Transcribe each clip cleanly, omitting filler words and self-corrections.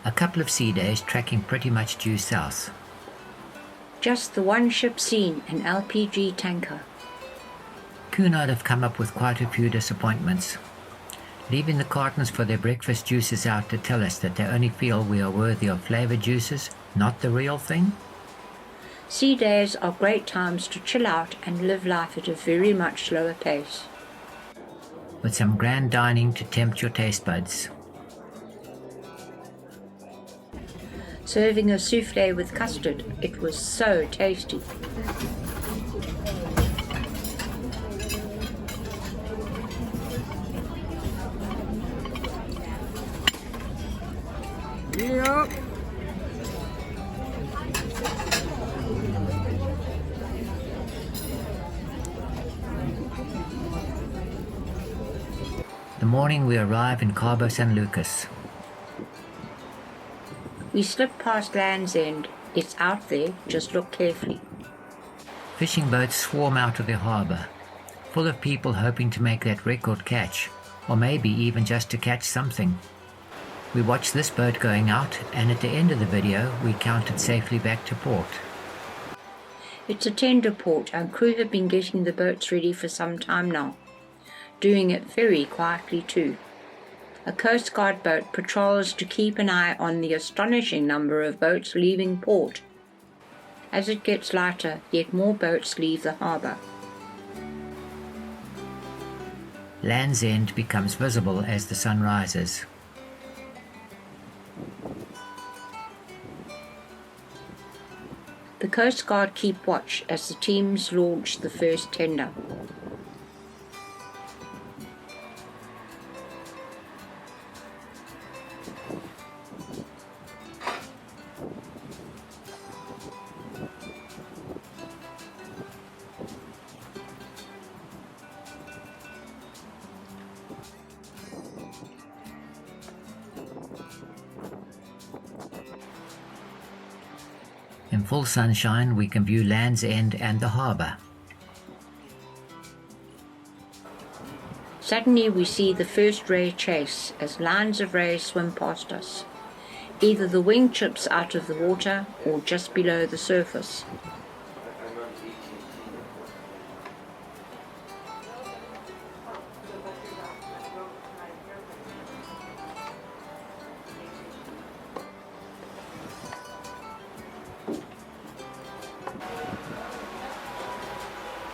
A couple of sea days tracking pretty much due south. Just the one ship seen, an LPG tanker. Cunard have come up with quite a few disappointments, leaving the cartons for their breakfast juices out to tell us that they only feel we are worthy of flavoured juices, not the real thing. Sea days are great times to chill out and live life at a very much slower pace. With some grand dining to tempt your taste buds. Serving a soufflé with custard, it was so tasty. Yep. The morning we arrive in Cabo San Lucas. We slip past Land's End. It's out there, just look carefully. Fishing boats swarm out of the harbour, full of people hoping to make that record catch, or maybe even just to catch something. We watched this boat going out, and at the end of the video we counted safely back to port. It's a tender port and crew have been getting the boats ready for some time now, doing it very quietly too. A Coast Guard boat patrols to keep an eye on the astonishing number of boats leaving port. As it gets lighter, yet more boats leave the harbour. Land's End becomes visible as the sun rises. The Coast Guard keep watch as the teams launch the first tender. In full sunshine we can view Land's End and the harbour. Suddenly we see the first ray chase as lines of rays swim past us, either the wing chips out of the water or just below the surface.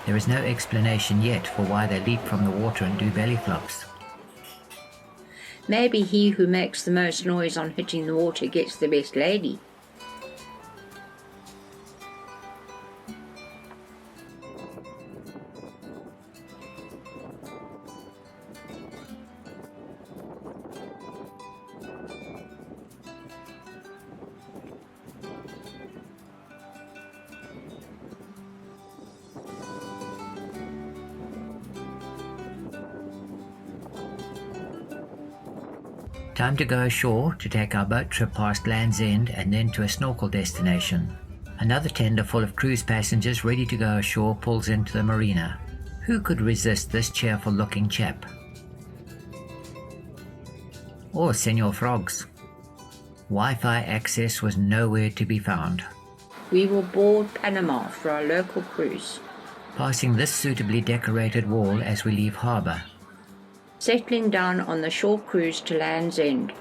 There is no explanation yet for why they leap from the water and do belly flops. Maybe he who makes the most noise on hitting the water gets the best lady. Time to go ashore to take our boat trip past Land's End and then to a snorkel destination. Another tender full of cruise passengers ready to go ashore pulls into the marina. Who could resist this cheerful looking chap? Or Senor Frogs. Wi-Fi access was nowhere to be found. We will board Panama for our local cruise. Passing this suitably decorated wall as we leave harbour. Settling down on the short cruise to Land's End.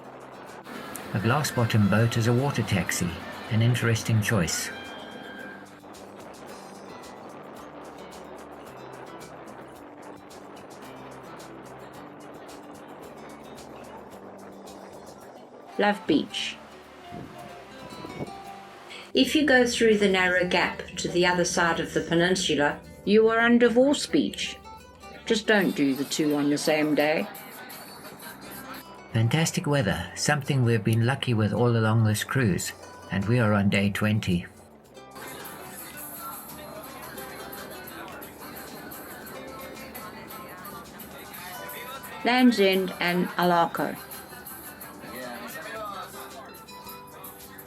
A glass-bottom boat is a water taxi, an interesting choice. Love Beach. If you go through the narrow gap to the other side of the peninsula, you are on Divorce Beach. Just don't do the two on the same day. Fantastic weather, something we've been lucky with all along this cruise, and we are on day 20. Land's End and Alarco.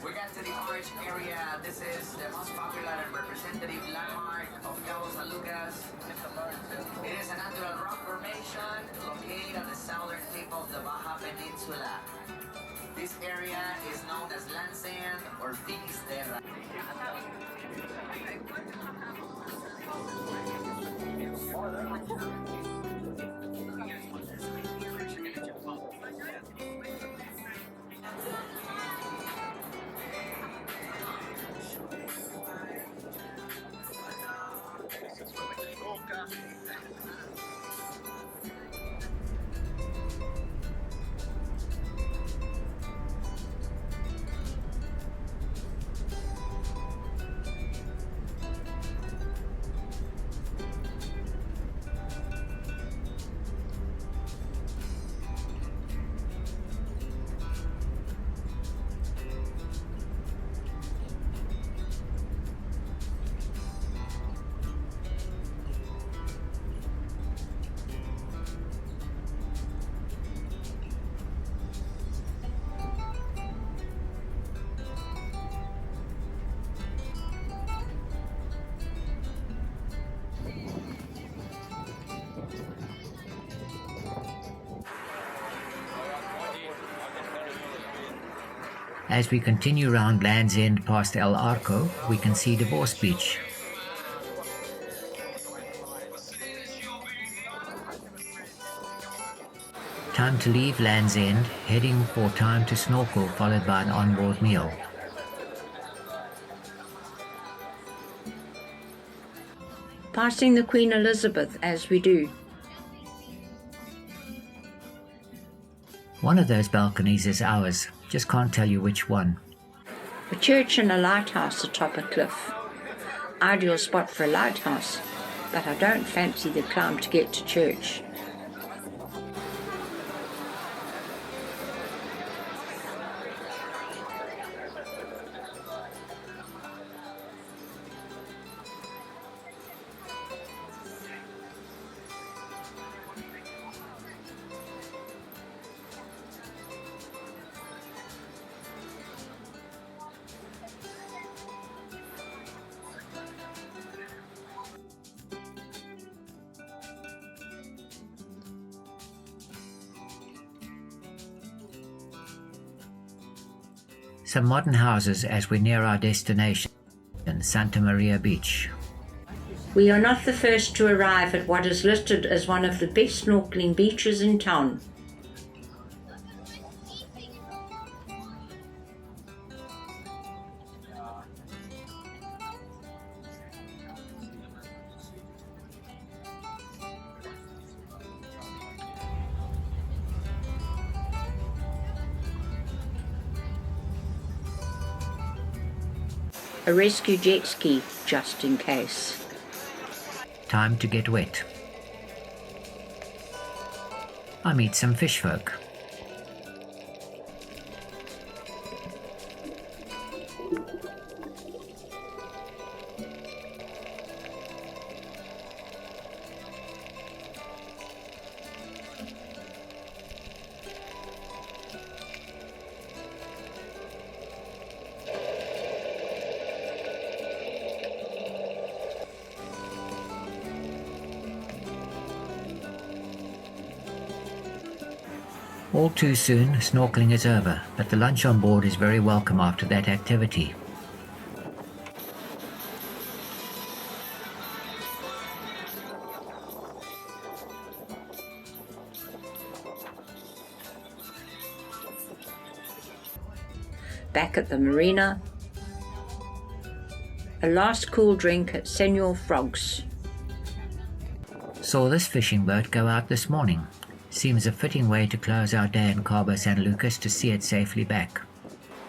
We got to the orange area. This is the most popular and representative landmark of Cabo San Lucas. It is a natural rock formation located on the southern tip of the Baja Peninsula. This area is known for Finisterra. As we continue round Land's End past El Arco, we can see Divorce Beach. Time to leave Land's End, heading for time to snorkel, followed by an onboard meal. Passing the Queen Elizabeth as we do. One of those balconies is ours, just can't tell you which one. A church and a lighthouse atop a cliff. Ideal spot for a lighthouse, but I don't fancy the climb to get to church. Some modern houses as we near our destination, Santa Maria Beach. We are not the first to arrive at what is listed as one of the best snorkeling beaches in town. A rescue jet ski, just in case. Time to get wet. I meet some fish folk. All too soon, snorkeling is over, but the lunch on board is very welcome after that activity. Back at the marina, a last cool drink at Senor Frog's. Saw this fishing boat go out this morning. Seems a fitting way to close our day in Cabo San Lucas to see it safely back.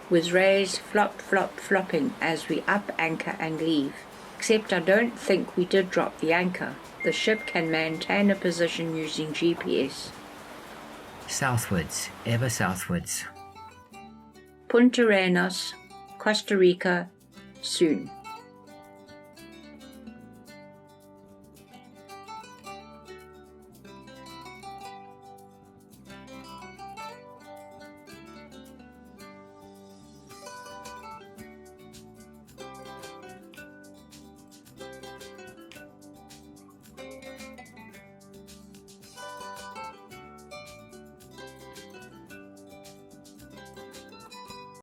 With rays flop flop flopping as we up anchor and leave. Except I don't think we did drop the anchor. The ship can maintain a position using GPS. Southwards, ever southwards. Punta Arenas, Costa Rica, soon.